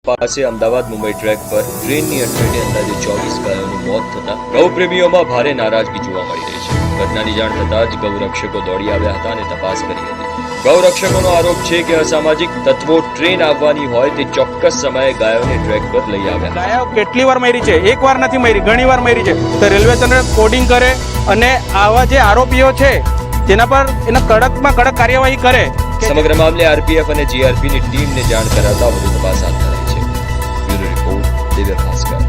પાસે અમદાવાદ મુંબઈ ટ્રેક પર ટ્રેનની અડફેટે અંદાજે 24 ગાયોનું મોત થતા ગૌપ્રેમીઓમાં ભારે નારાજગી જોવા મળી રહી છે. ઘટનાની જાણ થતાં જ ગૌરક્ષકો દોડી આવ્યા હતા અને તપાસ કરી હતી. ગૌરક્ષકોનો આરોપ છે કે અસામાજિક તત્વો ટ્રેન આવવાની હોય તે ચોક્કસ સમયે ગાયોને ટ્રેક પર લઈ આવ્યા. ગાયો કેટલી વાર મરી છે? એક વાર નથી મરી, ઘણી વાર મરી છે. તો રેલવે તંત્ર કોડિંગ કરે અને આવા જે આરોપીઓ છે તેના પર એના કડકમાં કડક કાર્યવાહી કરે. સમગ્ર મામલે આરપીએફ અને જીઆરપીની ટીમને જાણ કરાતા વધુ તપાસ હાથ ધરાઈ છે. Bureau report Divya Bhaskar.